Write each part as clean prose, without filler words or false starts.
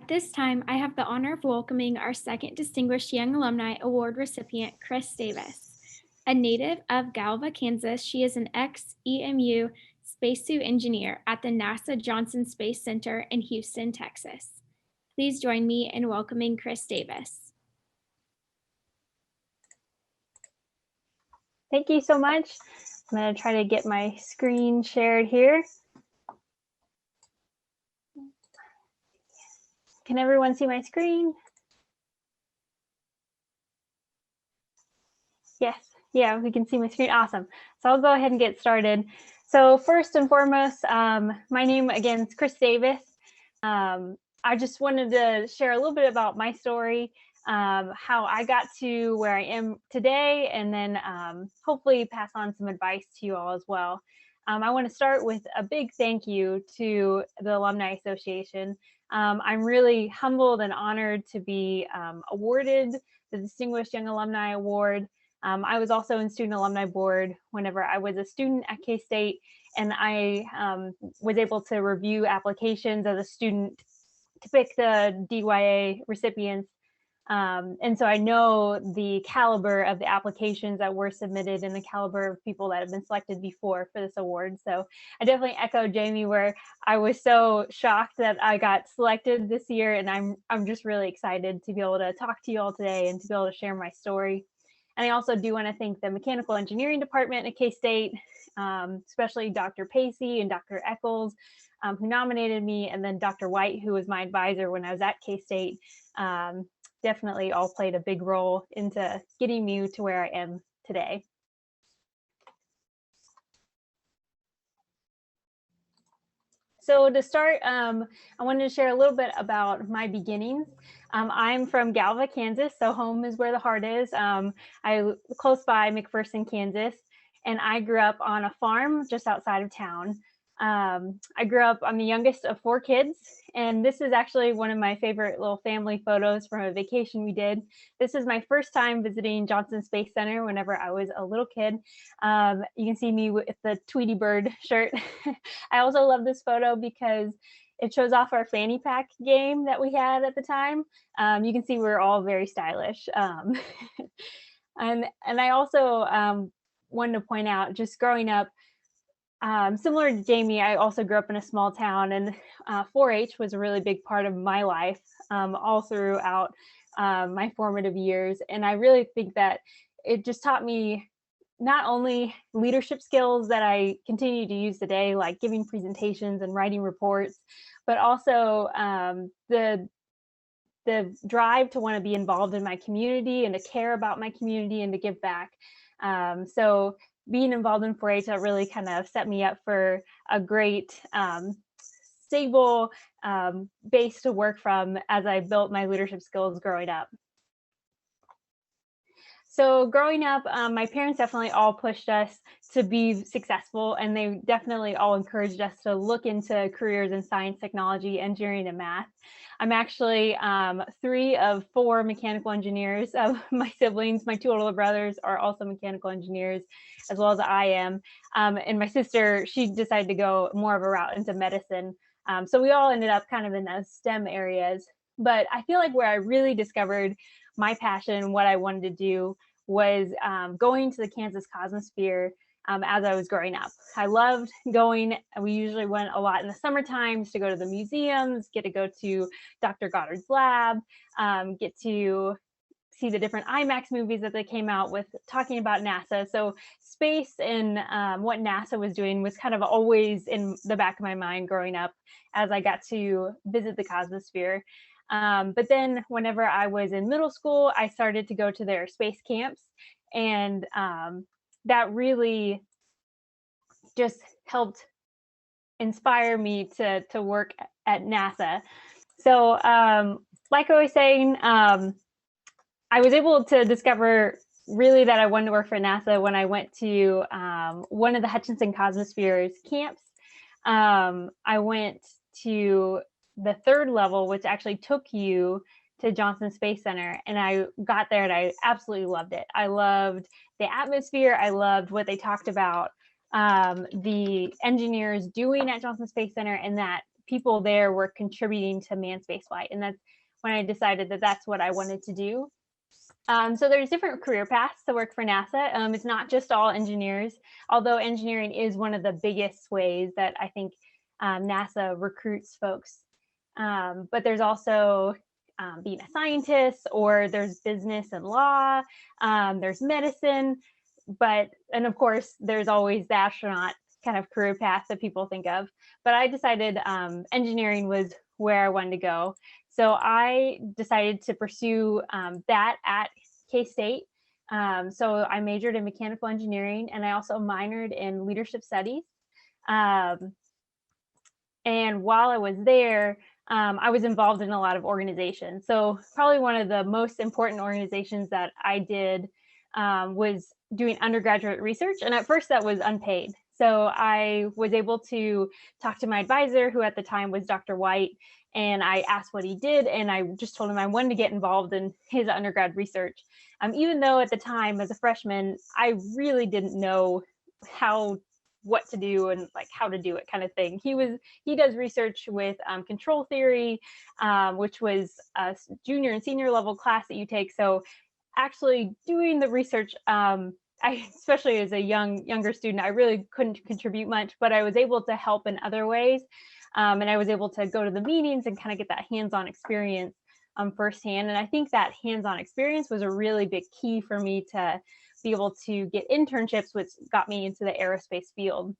This time, I have the honor of welcoming our second Distinguished Young Alumni Award recipient, Chris Davis. A native of Galva, Kansas, she is an ex-EMU spacesuit engineer at the NASA Johnson Space Center in Houston, Texas. Please join me in welcoming Chris Davis. Thank you so much. I'm going to try to get my screen shared here. Can everyone see my screen? Yes, yeah, we can see my screen. Awesome. So I'll go ahead and get started. So first and foremost, my name again is Chris Davis. I just wanted to share a little bit about my story, how I got to where I am today, and then hopefully pass on some advice to you all as well. I want to start with a big thank you to the Alumni Association. I'm really humbled and honored to be awarded the Distinguished Young Alumni Award. I was also in Student Alumni Board whenever I was a student at K-State, and I was able to review applications as a student to pick the DYA recipients. And so I know the caliber of the applications that were submitted and the caliber of people that have been selected before for this award. So I definitely echo Jamie, where I was so shocked that I got selected this year, and I'm just really excited to be able to talk to you all today and to be able to share my story. And I also do want to thank the Mechanical Engineering Department at K-State, especially Dr. Pacey and Dr. Eccles, who nominated me, and then Dr. White, who was my advisor when I was at K-State. Definitely all played a big role into getting me to where I am today. So to start, I wanted to share a little bit about my beginnings. I'm from Galva, Kansas, so home is where the heart is. I close by McPherson, Kansas, and I grew up on a farm just outside of town. I'm the youngest of 4 kids, and this is actually one of my favorite little family photos from a vacation we did. This is my first time visiting Johnson Space Center whenever I was a little kid. You can see me with the Tweety Bird shirt. I also love this photo because it shows off our fanny pack game that we had at the time. You can see we're all very stylish. And I also wanted to point out, just growing up, similar to Jamie, I also grew up in a small town, and 4-H was a really big part of my life all throughout my formative years. And I really think that it just taught me not only leadership skills that I continue to use today, like giving presentations and writing reports, but also the drive to want to be involved in my community and to care about my community and to give back. So being involved in 4-H, that really kind of set me up for a great, stable base to work from as I built my leadership skills growing up. So growing up, my parents definitely all pushed us to be successful, and they definitely all encouraged us to look into careers in science, technology, engineering, and math. I'm actually 3 of 4 mechanical engineers. My siblings, my 2 older brothers, are also mechanical engineers, as well as I am. And my sister, she decided to go more of a route into medicine. So we all ended up kind of in those STEM areas. But I feel like where I really discovered my passion, what I wanted to do, was going to the Kansas Cosmosphere as I was growing up. I loved going. We usually went a lot in the summer times to go to the museums, get to go to Dr. Goddard's lab, get to see the different IMAX movies that they came out with talking about NASA. So space and what NASA was doing was kind of always in the back of my mind growing up as I got to visit the Cosmosphere. But then whenever I was in middle school, I started to go to their space camps, and that really just helped inspire me to work at NASA. So like I was saying, I was able to discover really that I wanted to work for NASA when I went to one of the Hutchinson Cosmosphere's camps. I went to the 3rd level, which actually took you to Johnson Space Center, and I got there and I absolutely loved it. I loved the atmosphere. I loved what they talked about the engineers doing at Johnson Space Center, and that people there were contributing to manned spaceflight. And that's when I decided that that's what I wanted to do. So there's different career paths to work for NASA. It's not just all engineers, although engineering is one of the biggest ways that I think NASA recruits folks. But there's also being a scientist, or there's business and law, there's medicine, and of course, there's always the astronaut kind of career path that people think of. But I decided engineering was where I wanted to go. So I decided to pursue that at K-State. So I majored in mechanical engineering, and I also minored in leadership studies. And while I was there, I was involved in a lot of organizations. So probably one of the most important organizations that I did was doing undergraduate research. And at first that was unpaid. So I was able to talk to my advisor, who at the time was Dr. White, and I asked what he did, and I just told him I wanted to get involved in his undergrad research. Even though at the time as a freshman, I really didn't know what to do and like how to do it kind of thing. He does research with control theory, which was a junior and senior level class that you take. So actually doing the research, especially as a younger student, I really couldn't contribute much, but I was able to help in other ways. And I was able to go to the meetings and kind of get that hands-on experience firsthand. And I think that hands-on experience was a really big key for me to be able to get internships, which got me into the aerospace field.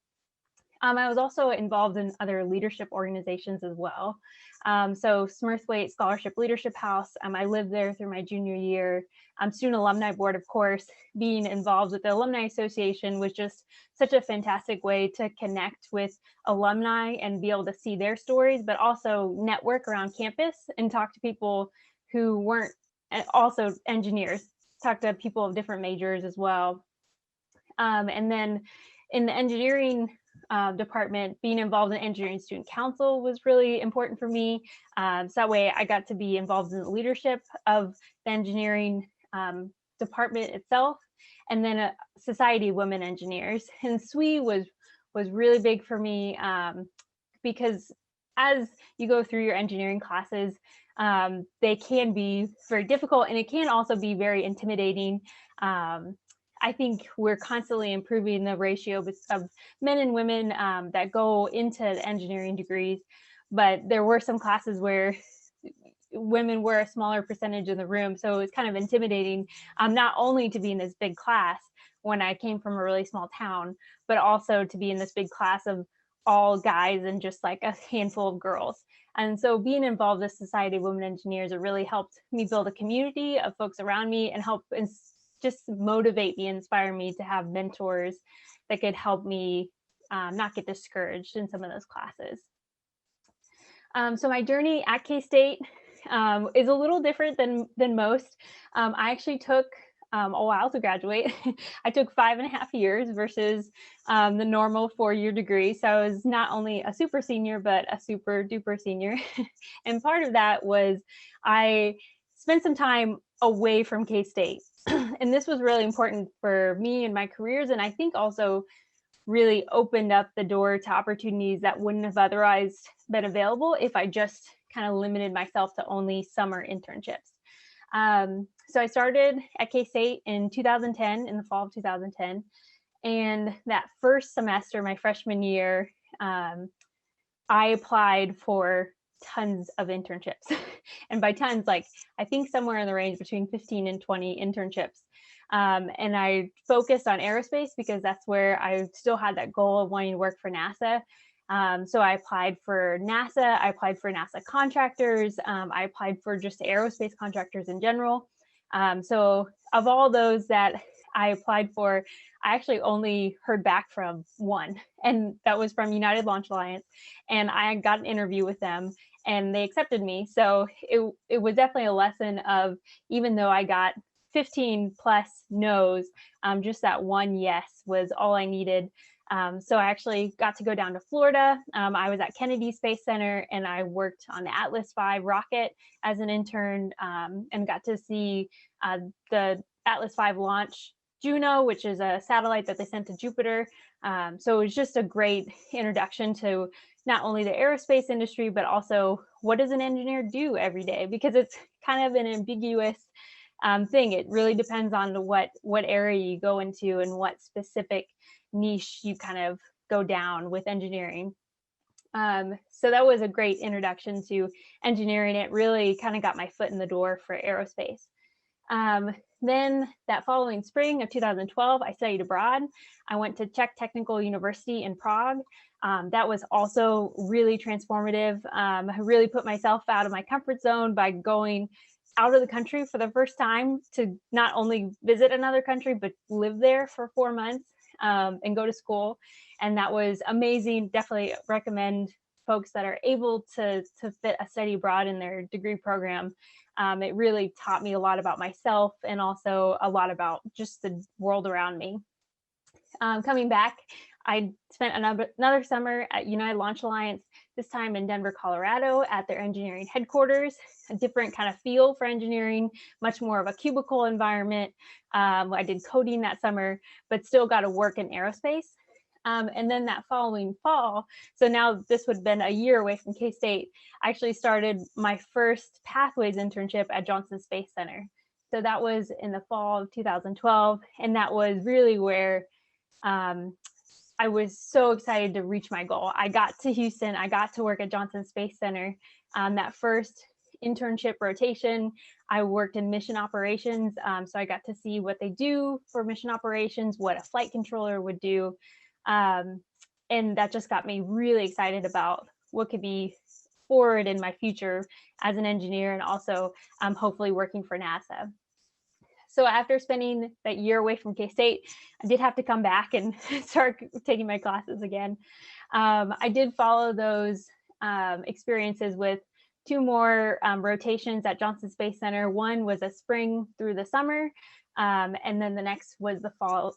I was also involved in other leadership organizations as well. So Smurthwaite Scholarship Leadership House, I lived there through my junior year. Student Alumni Board, of course, being involved with the Alumni Association was just such a fantastic way to connect with alumni and be able to see their stories, but also network around campus and talk to people who weren't also engineers, talk to people of different majors as well. And then in the engineering department, being involved in engineering student council was really important for me. So that way I got to be involved in the leadership of the engineering department itself, and then a Society of Women Engineers. And SWE was really big for me because as you go through your engineering classes, they can be very difficult, and it can also be very intimidating. I think we're constantly improving the ratio of men and women that go into engineering degrees, but there were some classes where women were a smaller percentage in the room. So it's kind of intimidating, not only to be in this big class when I came from a really small town, but also to be in this big class of all guys and just like a handful of girls. And so being involved with Society of Women Engineers, it really helped me build a community of folks around me and help just motivate me, inspire me to have mentors that could help me not get discouraged in some of those classes. So my journey at K-State is a little different than most. I actually took a while to graduate. I took 5.5 years versus the normal 4-year degree. So I was not only a super senior, but a super duper senior. And part of that was I spent some time away from K-State. And this was really important for me and my careers. And I think also really opened up the door to opportunities that wouldn't have otherwise been available if I just kind of limited myself to only summer internships. So I started at K-State in 2010, in the fall of 2010. And that first semester, my freshman year, I applied for tons of internships. And by tons, like I think somewhere in the range between 15 and 20 internships. And I focused on aerospace because that's where I still had that goal of wanting to work for NASA. So I applied for NASA, I applied for NASA contractors, I applied for just aerospace contractors in general. So of all those that I applied for, I actually only heard back from one, and that was from United Launch Alliance. And I got an interview with them and they accepted me. So it was definitely a lesson of, even though I got 15 plus no's, just that one yes was all I needed. So I actually got to go down to Florida. I was at Kennedy Space Center and I worked on the Atlas V rocket as an intern, and got to see the Atlas V launch Juno, which is a satellite that they sent to Jupiter. So it was just a great introduction to not only the aerospace industry, but also what does an engineer do every day? Because it's kind of an ambiguous thing. It really depends on what area you go into and what specific niche you kind of go down with engineering. So that was a great introduction to engineering. It really kind of got my foot in the door for aerospace. Then that following spring of 2012, I studied abroad. I went to Czech Technical University in Prague. That was also really transformative. I really put myself out of my comfort zone by going out of the country for the first time to not only visit another country, but live there for 4 months and go to school. And that was amazing. Definitely recommend folks that are able to fit a study abroad in their degree program. It really taught me a lot about myself and also a lot about just the world around me. Coming back, I spent another summer at United Launch Alliance, this time in Denver, Colorado, at their engineering headquarters. A different kind of feel for engineering, much more of a cubicle environment. I did coding that summer, but still got to work in aerospace. And then that following fall, so now this would have been a year away from K-State, I actually started my first Pathways internship at Johnson Space Center. So that was in the fall of 2012, and that was really where I was so excited to reach my goal. I got to Houston, I got to work at Johnson Space Center. That first internship rotation, I worked in mission operations. So I got to see what they do for mission operations, what a flight controller would do. And that just got me really excited about what could be forward in my future as an engineer, and also hopefully working for NASA. So after spending that year away from K-State, I did have to come back and start taking my classes again. I did follow those experiences with 2 more rotations at Johnson Space Center. One was a spring through the summer, and then the next was the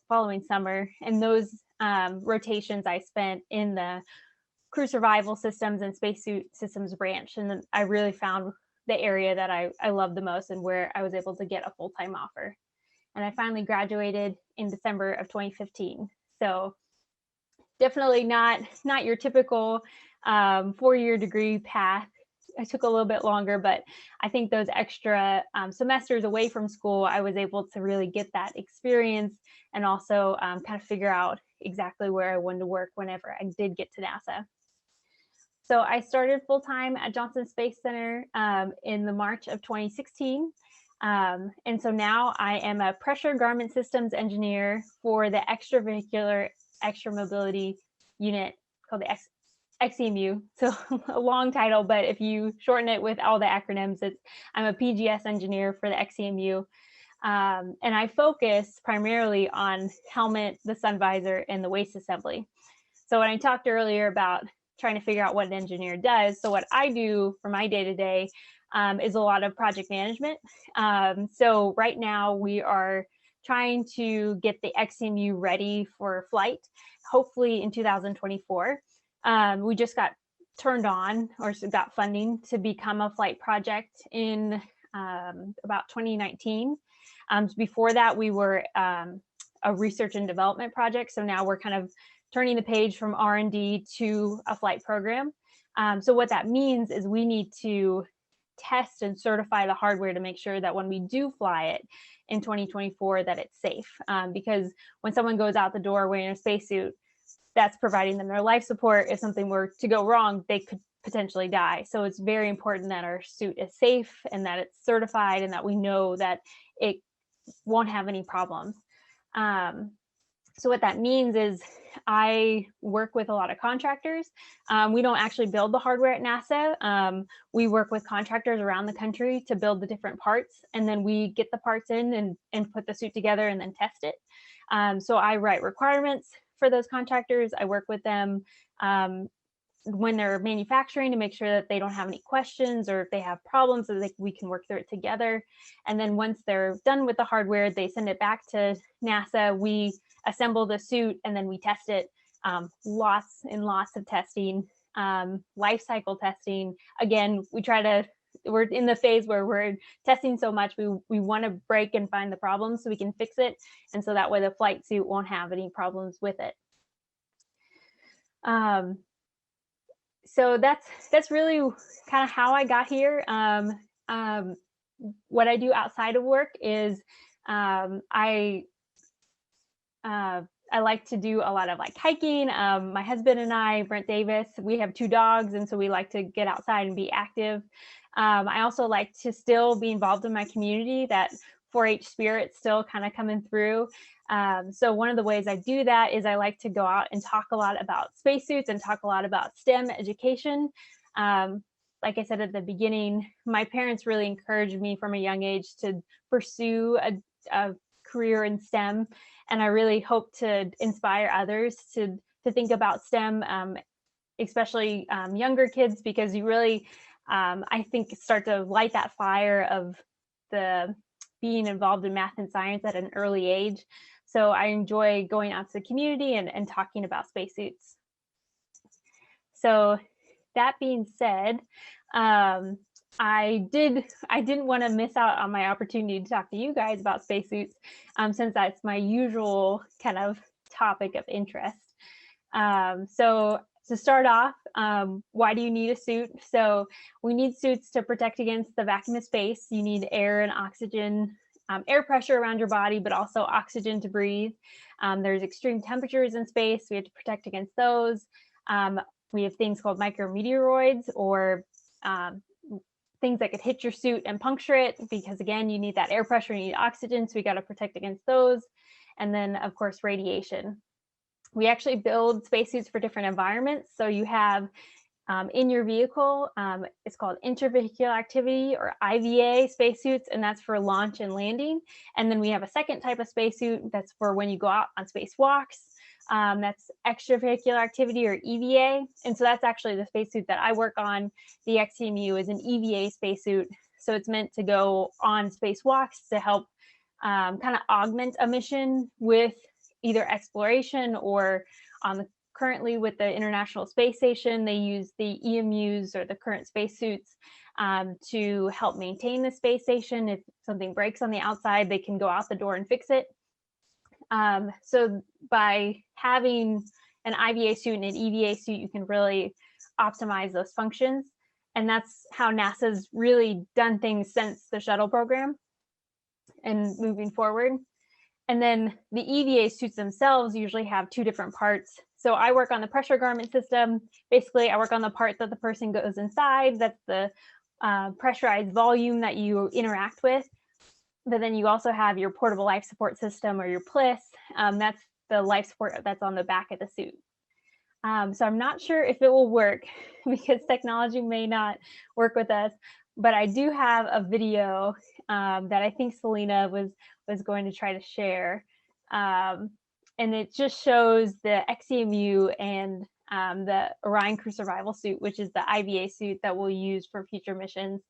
following summer. And those rotations I spent in the crew survival systems and spacesuit systems branch. And I really found the area that I loved the most and where I was able to get a full-time offer. And I finally graduated in December of 2015. So definitely not your typical 4-year degree path. I took a little bit longer, but I think those extra semesters away from school, I was able to really get that experience and also kind of figure out exactly where I wanted to work whenever I did get to NASA. So I started full-time at Johnson Space Center in the March of 2016. And so now I am a pressure garment systems engineer for the extravehicular extra mobility unit called the XEMU. So a long title, but if you shorten it with all the acronyms, I'm a PGS engineer for the XEMU. And I focus primarily on helmet, the sun visor, and the waist assembly. So when I talked earlier about trying to figure out what an engineer does, so what I do for my day-to-day is a lot of project management. So right now we are trying to get the XEMU ready for flight, hopefully in 2024. We just got turned on or got funding to become a flight project in about 2019. Before that, we were a research and development project. So now we're kind of turning the page from R&D to a flight program. So what that means is we need to test and certify the hardware to make sure that when we do fly it in 2024, that it's safe. Because when someone goes out the door wearing a spacesuit, that's providing them their life support. If something were to go wrong, they could potentially die. So it's very important that our suit is safe and that it's certified and that we know that it won't have any problems. So what that means is I work with a lot of contractors. We don't actually build the hardware at NASA. We work with contractors around the country to build the different parts, and then we get the parts in and put the suit together and then test it. So I write requirements for those contractors. I work with them when they're manufacturing to make sure that they don't have any questions or if they have problems, so that we can work through it together. And then once they're done with the hardware, they send it back to NASA. We assemble the suit and then we test it. Lots and lots of testing, life cycle testing. Again, we try to we're in the phase where we're testing so much, we want to break and find the problems so we can fix it, and so that way the flight suit won't have any problems with it. So that's really kind of how I got here. What I do outside of work is I like to do a lot of like hiking. My husband and I, Brent Davis, we have 2 dogs, and so we like to get outside and be active. I also like to still be involved in my community. That 4-H spirit still kind of coming through. So one of the ways I do that is I like to go out and talk a lot about spacesuits and talk a lot about STEM education. Like I said at the beginning, my parents really encouraged me from a young age to pursue a career in STEM. And I really hope to inspire others to think about STEM, especially younger kids, because you really, I think, start to light that fire of the being involved in math and science at an early age. So I enjoy going out to the community and talking about spacesuits. So that being said, I didn't want to miss out on my opportunity to talk to you guys about spacesuits, since that's my usual kind of topic of interest. So to start off, why do you need a suit? So we need suits to protect against the vacuum of space. You need air and oxygen, air pressure around your body, but also oxygen to breathe. There's extreme temperatures in space. We have to protect against those. We have things called micrometeoroids, or things that could hit your suit and puncture it, because again, you need that air pressure, you need oxygen, so we got to protect against those. And then of course, radiation. We actually build spacesuits for different environments. So you have in your vehicle, it's called intravehicular activity, or IVA spacesuits, and that's for launch and landing. And then we have a second type of spacesuit that's for when you go out on spacewalks. That's extravehicular activity, or EVA. And so that's actually the spacesuit that I work on. The XCMU is an EVA spacesuit. So it's meant to go on spacewalks to help kind of augment a mission with either exploration, or currently with the International Space Station, they use the EMUs, or the current spacesuits, to help maintain the space station. If something breaks on the outside, they can go out the door and fix it. So by having an IVA suit and an EVA suit, you can really optimize those functions. And that's how NASA's really done things since the shuttle program and moving forward. And then the EVA suits themselves usually have 2 different parts. So I work on the pressure garment system. Basically, I work on the part that the person goes inside. That's the pressurized volume that you interact with. But then you also have your portable life support system, or your PLIS. That's the life support that's on the back of the suit. So I'm not sure if it will work because technology may not work with us, but I do have a video that I think Selena was going to try to share. And it just shows the XCMU and the Orion Crew Survival Suit, which is the IVA suit that we'll use for future missions.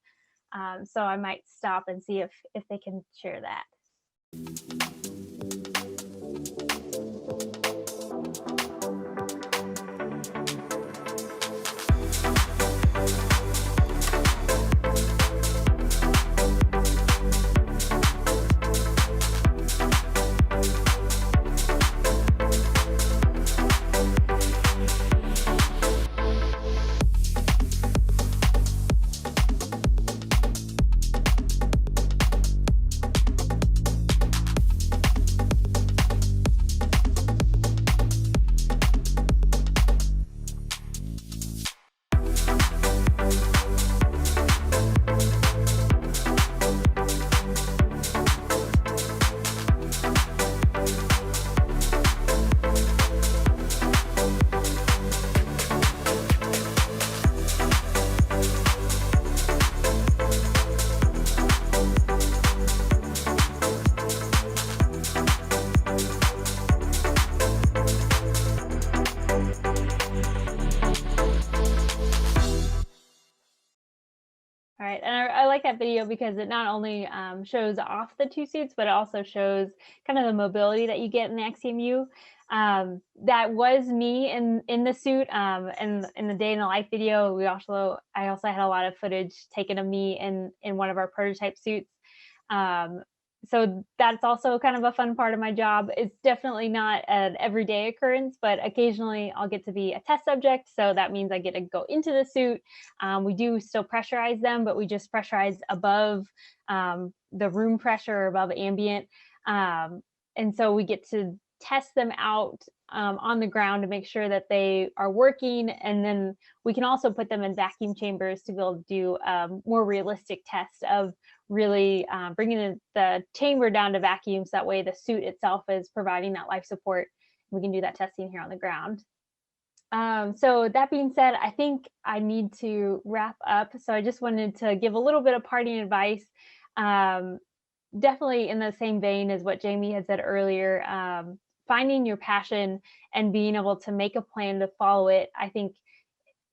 So I might stop and see if they can share that. like that video because it not only shows off the two suits, but it also shows kind of the mobility that you get in the XCMU. That was me in the suit. And in the day in the life video, I also had a lot of footage taken of me in one of our prototype suits. So that's also kind of a fun part of my job. It's definitely not an everyday occurrence, but occasionally I'll get to be a test subject. So that means I get to go into the suit. We do still pressurize them, but we just pressurize above the room pressure, above ambient. And so we get to test them out on the ground to make sure that they are working. And then we can also put them in vacuum chambers to be able to do more realistic tests of really bringing the chamber down to vacuum, so that way the suit itself is providing that life support. We can do that testing here on the ground. So that being said, I think I need to wrap up. So I just wanted to give a little bit of parting advice. Definitely in the same vein as what Jamie had said earlier, finding your passion and being able to make a plan to follow it, I think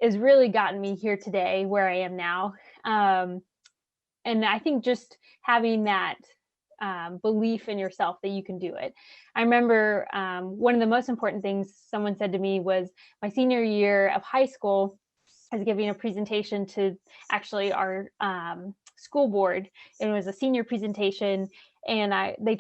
has really gotten me here today where I am now. And I think just having that belief in yourself that you can do it. I remember one of the most important things someone said to me was my senior year of high school. I was giving a presentation to actually our school board. It was a senior presentation, and they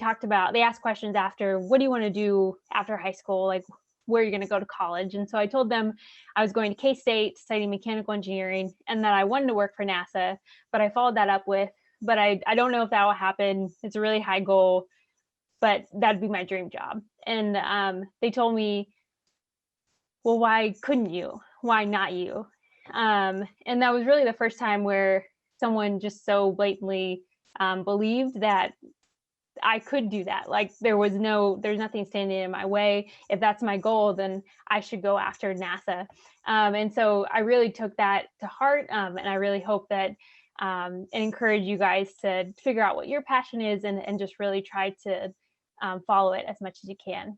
asked questions after, what do you want to do after high school? Like, where are you going to go to college? And so I told them I was going to K-State studying mechanical engineering, and that I wanted to work for NASA, but I followed that up with, but I don't know if that will happen. It's a really high goal, but that'd be my dream job. And they told me, well, why couldn't you? Why not you? And that was really the first time where someone just so blatantly believed that I could do that. Like there's nothing standing in my way. If that's my goal, then I should go after NASA. And so I really took that to heart. And I really hope that and encourage you guys to figure out what your passion is and just really try to follow it as much as you can.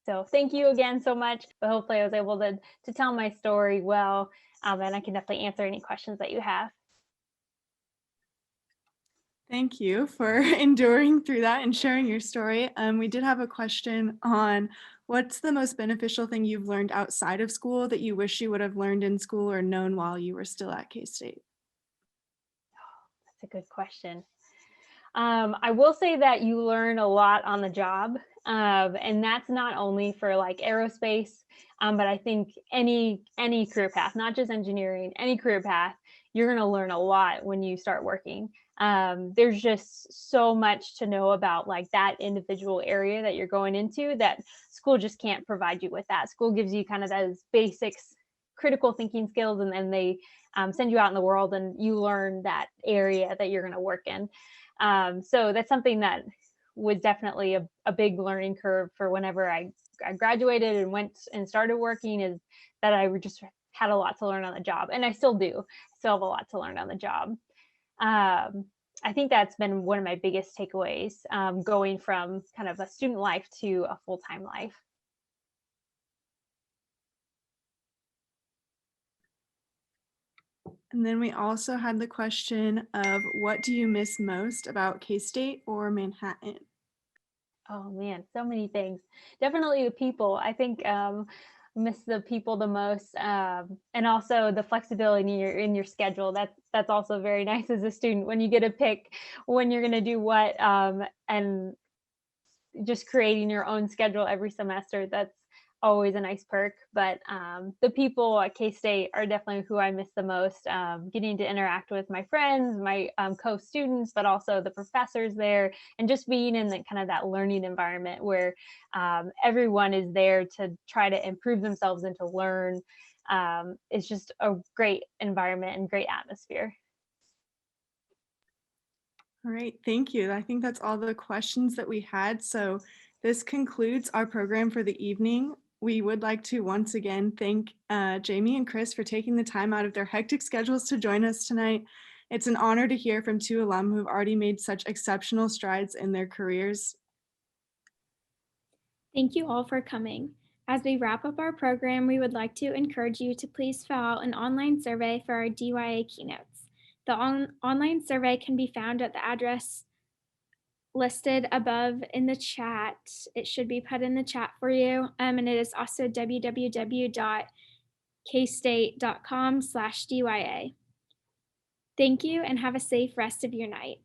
So thank you again so much. But hopefully I was able to tell my story well, and I can definitely answer any questions that you have. Thank you for enduring through that and sharing your story. We did have a question on what's the most beneficial thing you've learned outside of school that you wish you would have learned in school or known while you were still at K-State? That's a good question. I will say that you learn a lot on the job, and that's not only for like aerospace, but I think any career path, not just engineering, any career path, you're going to learn a lot when you start working. There's just so much to know about like that individual area that you're going into that school just can't provide you with. That school gives you kind of those basics, critical thinking skills, and then they send you out in the world and you learn that area that you're going to work in. So that's something that was definitely a big learning curve for whenever I graduated and went and started working, is that I just had a lot to learn on the job, and I still do. Still have a lot to learn on the job. I think that's been one of my biggest takeaways, going from kind of a student life to a full-time life. And then we also had the question of what do you miss most about K-State or Manhattan? Oh man, so many things. Definitely the people. I think miss the people the most, and also the flexibility in your schedule. That's also very nice as a student when you get to pick when you're going to do what, and just creating your own schedule every semester. That's always a nice perk. But the people at K-State are definitely who I miss the most. Getting to interact with my friends, my co-students, but also the professors there, and just being in the kind of that learning environment where everyone is there to try to improve themselves and to learn. It's just a great environment and great atmosphere. All right, thank you. I think that's all the questions that we had. So this concludes our program for the evening. We would like to once again thank Jamie and Chris for taking the time out of their hectic schedules to join us tonight. It's an honor to hear from two alum who have already made such exceptional strides in their careers. Thank you all for coming. As we wrap up our program, we would like to encourage you to please fill out an online survey for our DYA keynotes. The online survey can be found at the address listed above in the chat. It should be put in the chat for you. And it is also www.kstate.com/DYA. Thank you and have a safe rest of your night.